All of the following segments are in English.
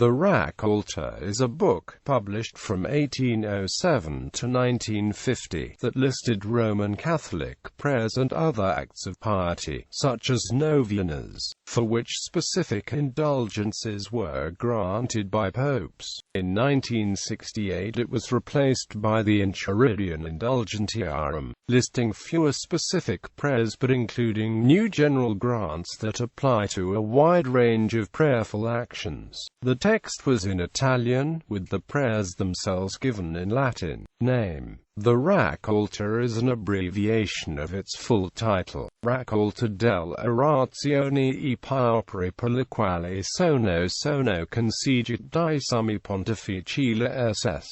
The Raccolta is a book, published from 1807 to 1950, that listed Roman Catholic prayers and other acts of piety, such as novenas, for which specific indulgences were granted by popes. In 1968 it was replaced by the Enchiridion Indulgentiarum, listing fewer specific prayers but including new general grants that apply to a wide range of prayerful actions. The text was in Italian, with the prayers themselves given in Latin. Name: The Raccolta is an abbreviation of its full title, Raccolta delle orazioni e opere per le quali sono consigliati dai Summi Pontifici ss.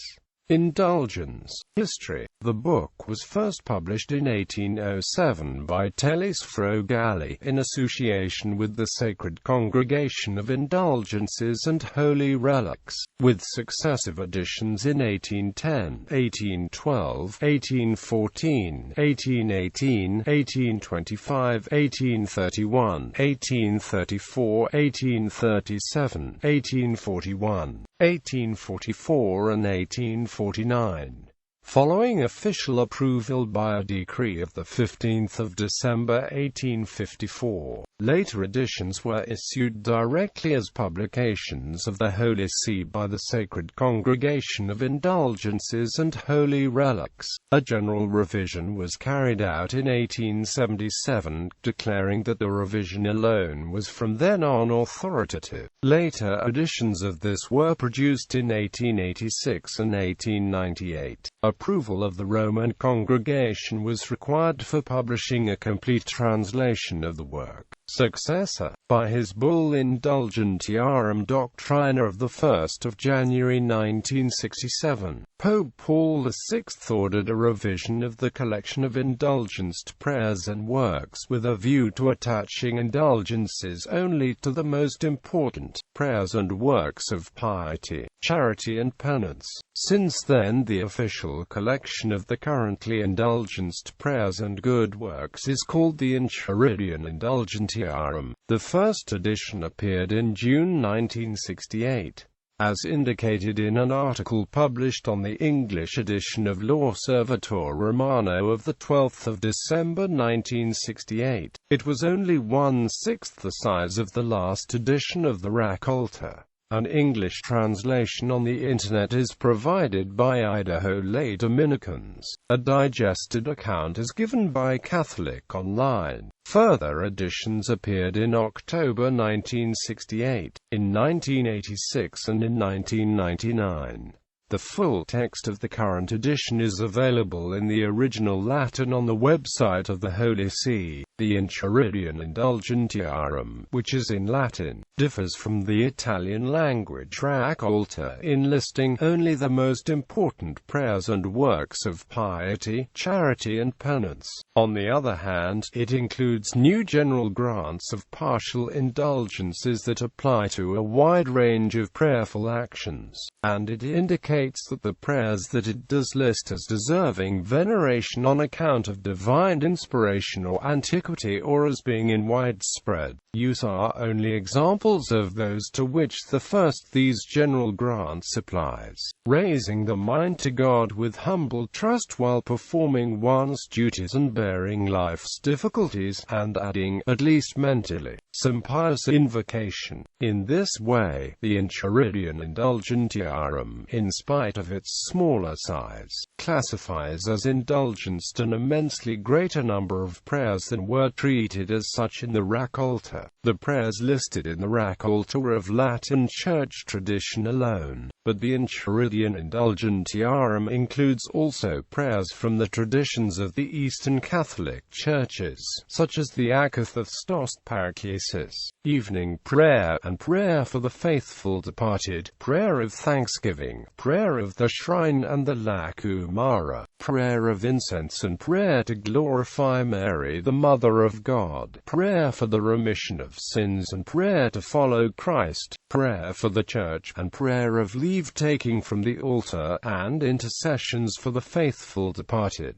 Indulgence. History. The book was first published in 1807 by State.svg in association with the Sacred Congregation of Indulgences and Holy Relics, with successive editions in 1810, 1812, 1814, 1818, 1825, 1831, 1834, 1837, 1841, 1844 and 1849. Following official approval by a decree of 15 December 1854, later editions were issued directly as publications of the Holy See by the Sacred Congregation of Indulgences and Holy Relics. A general revision was carried out in 1877, declaring that the revision alone was from then on authoritative. Later editions of this were produced in 1886 and 1898. Approval of the Roman Congregation was required for publishing a complete translation of the work. Successor. By his bull Indulgentiarum Doctrina of 1 January 1967, Pope Paul VI ordered a revision of the collection of indulgenced prayers and works with a view to attaching indulgences only to the most important prayers and works of piety, charity and penance. Since then the official collection of the currently indulgenced prayers and good works is called the Enchiridion Indulgentiarum. The first edition appeared in June 1968. As indicated in an article published on the English edition of L'Osservatore Romano of 12 December 1968, it was only 1/6 the size of the last edition of the Raccolta. An English translation on the Internet is provided by Idaho lay Dominicans. A digested account is given by Catholic Online. Further editions appeared in October 1968, in 1986 and in 1999. The full text of the current edition is available in the original Latin on the website of the Holy See. The Enchiridion Indulgentiarum, which is in Latin, differs from the Italian language Raccolta in listing only the most important prayers and works of piety, charity and penance. On the other hand, it includes new general grants of partial indulgences that apply to a wide range of prayerful actions, and it indicates that the prayers that it does list as deserving veneration on account of divine inspiration or antiquity or as being in widespread use are only examples of those to which the first these general grants applies. Raising the mind to God with humble trust while performing one's duties and bearing life's difficulties, and adding, at least mentally, some pious invocation. In this way, the Enchiridion Indulgentiarum, in spite of its smaller size, classifies as indulgenced an immensely greater number of prayers than were treated as such in the Raccolta. The prayers listed in the Raccolta were of Latin Church tradition alone, but the Enchiridion Indulgentiarum includes also prayers from the traditions of the Eastern Catholic Churches, such as the actions.The parochiasis, evening prayer and prayer for the faithful departed, prayer of thanksgiving, prayer of the shrine and the lacumara, prayer of incense and prayer to glorify Mary the Mother of God, prayer for the remission of sins and prayer to follow Christ, prayer for the Church, and prayer of leave-taking from the altar, and intercessions for the faithful departed.